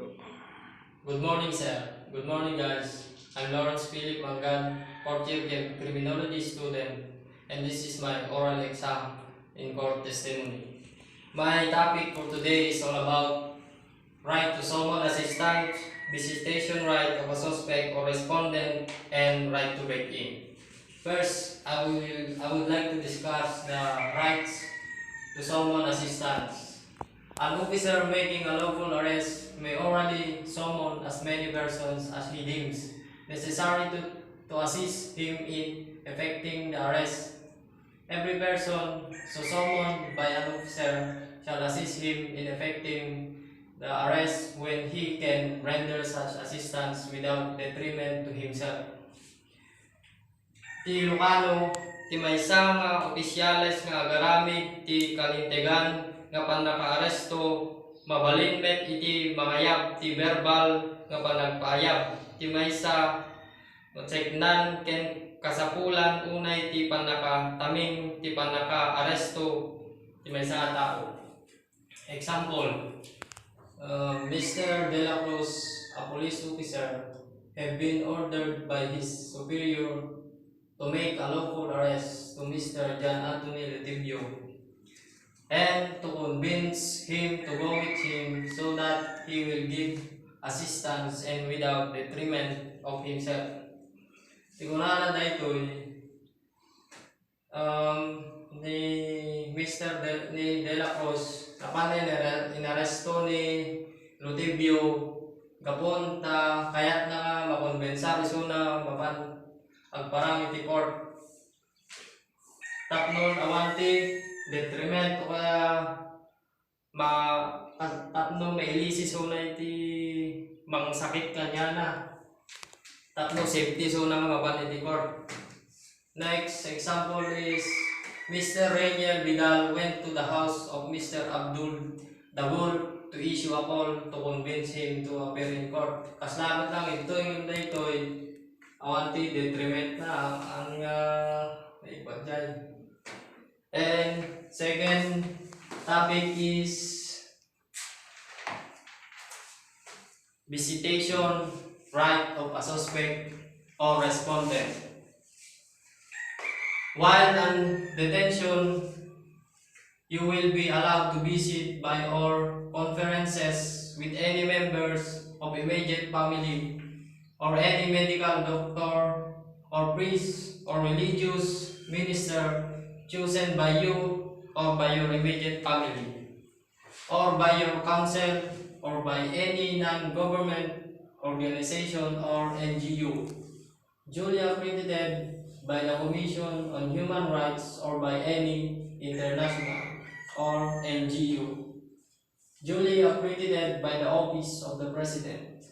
Go. Good morning, sir. Good morning, guys. I'm Lawrence Philip Mangan, fourth year criminology student, and this is my oral exam in court testimony. My topic for today is all about right to summon assistance, visitation right of a suspect or respondent, and right to break in. First, I would like to discuss the rights to summon assistance. An officer making a lawful arrest may orally summon as many persons as he deems necessary to assist him in effecting the arrest. Every person so summoned by an officer shall assist him in effecting the arrest when he can render such assistance without detriment to himself. Ti Ilocano, ti maysa nga opisyales nga agaramid ti kalintegan nga panakaaresto mabalinmet iti mangayab ti verbal nga panagpaayab ti maysa matsegnan ken kasapulan unay ti panakataming ti panakaaresto ti maysa nga tao. Example, Mr. De La Cruz, a police officer, have been ordered by his superior to make a lawful arrest to Mr. John Anthony Letibio and to convince him to go with him so that he will give assistance and without detriment of himself. Sigurado na ito ni Mr. De La Cruz kapan inaresto ni Letibio gapon ta kayat na nga makonbensar iso na mapan agparang iti court tapnon awanti detriment o kaya tapno mailisis so na iti mangsakit kanya na tapno safety so na mapan iti court. Next example is Mr. Rainier Vidal went to the house of Mr. Abdul Dabul to issue a call to convince him to appear in court. Kaslamat lang ito yung awanti detriment na ang naipad dyan. And second topic is visitation right of a suspect or respondent. While on detention, you will be allowed to visit by or conferences with any members of immediate family or any medical doctor or priest or religious minister chosen by you or by your immediate family or by your council or by any non-government organization or NGO duly accredited by the Commission on Human Rights or by any international or NGO duly accredited by the Office of the President.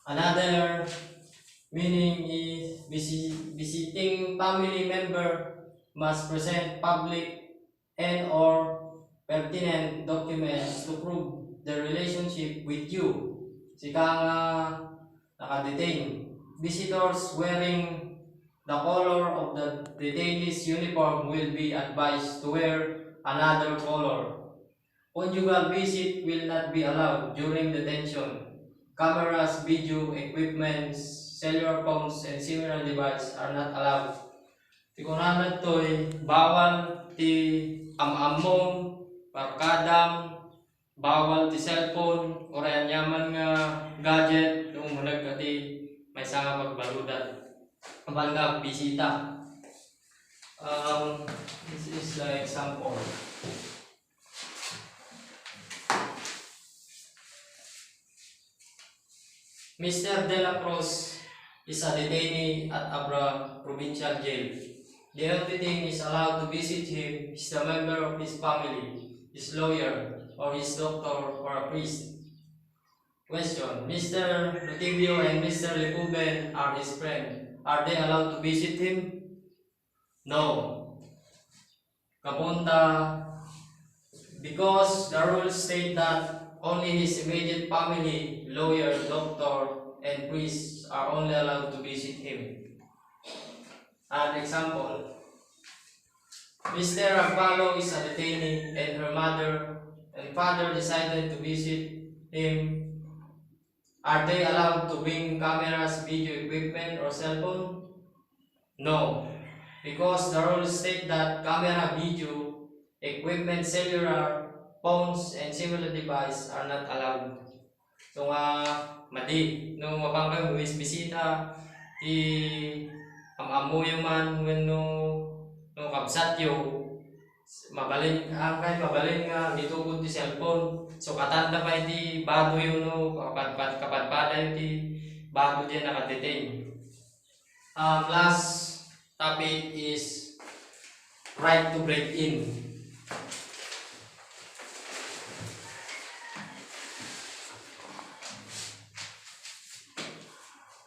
Another meaning is visiting family member must present public and or pertinent documents to prove the relationship with you. Sika nga nakadetain. Visitors wearing the color of the detainee's uniform will be advised to wear another color. Conjugal visit will not be allowed during detention. Cameras, video equipments, cellular phones, and similar devices are not allowed. Sigurado to'y bawal ti amamong, parkadam, bawal ti cellphone, o yaman nga gadget, yung munag kati may sanga magbaludan. Kapag nga bisita. This is the example. Mr. De La Cruz is a detainee at Abra Provincial Jail. The only thing is allowed to visit him is the member of his family, his lawyer, or his doctor, or a priest. Question: Mr. Letibio and Mr. Lecuben are his friend. Are they allowed to visit him? No. Kapunta, because the rules state that only his immediate family, lawyer, doctor, and priest are only allowed to visit him. An example: Mr. Agpalo is a detainee and her mother and father decided to visit him Are they allowed to bring cameras, video equipment, or cell phone? No, because the rules state that camera, video equipment, cellular phones, and similar device are not allowed. So madi no mapangkay mo is bisita ti amamuyo man when no kabsat yo mabalin ang kay mabalin nga nitugod ti cellphone. So katanda pa iti bago yun no kapadpada yun ti bago diyan nakadetain. Last topic is right to break in.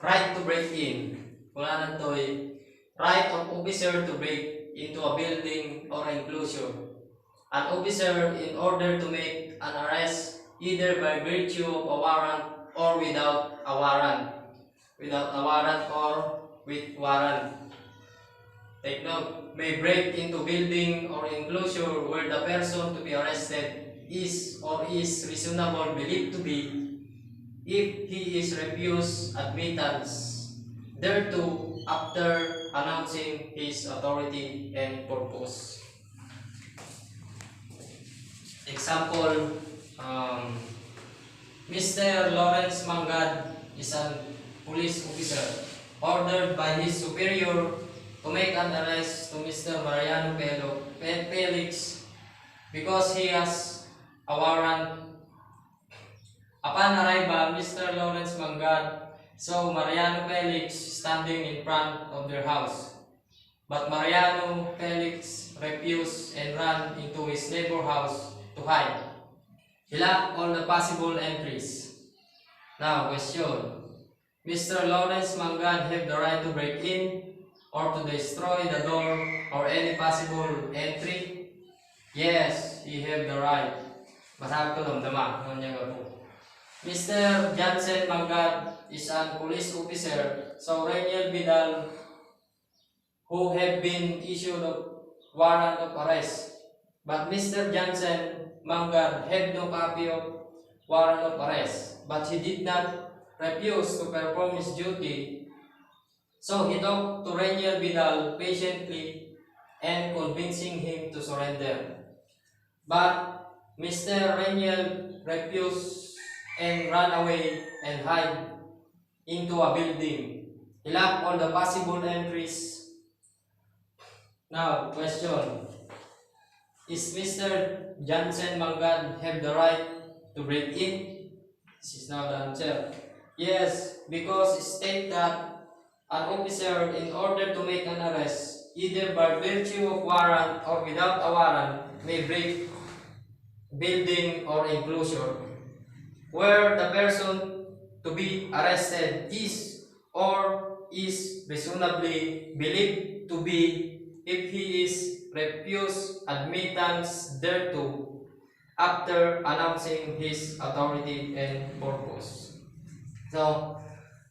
Right to break in. Wala na to right of officer to break into a building or enclosure. An officer, in order to make an arrest, either by virtue of a warrant or without a warrant, or with warrant. Take note, may break into building or enclosure where the person to be arrested is or is reasonable believed to be, if he is refused admittance thereto after announcing his authority and purpose. Example, Mr. Lawrence Mangad is a police officer ordered by his superior to make an arrest to Mr. Mariano Felix because he has a warrant. Upon arrival, Mr. Lawrence Mangad saw Mariano Felix standing in front of their house. But Mariano Felix refused and ran into his neighbor's house to hide. He locked all the possible entries. Now, question. Mr. Lawrence Mangad have the right to break in or to destroy the door or any possible entry? Yes, he have the right. Masahag ko damdama. Mr. Jansen Mangad is a police officer, so Reniel Vidal, who have been issued a warrant of arrest. But Mr. Jansen Mangad had no copy of warrant of arrest, but he did not refuse to perform his duty. So he talked to Reniel Vidal patiently and convincing him to surrender. But Mr. Reniel refused and ran away and hide into a building. He locked all the possible entries. Now, question. Is Mr. Jansen Mangad have the right to break in? This is now the answer. Yes, because it states that an officer, in order to make an arrest, either by virtue of warrant or without a warrant, may break building or enclosure where the person to be arrested is or is reasonably believed to be, if he is refused admittance thereto after announcing his authority and purpose. So,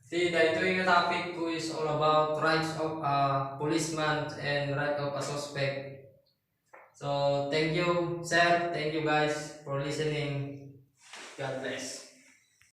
see, the ito topic ko is all about rights of a policeman and right of a suspect. So, thank you, sir. Thank you, guys, for listening. God bless.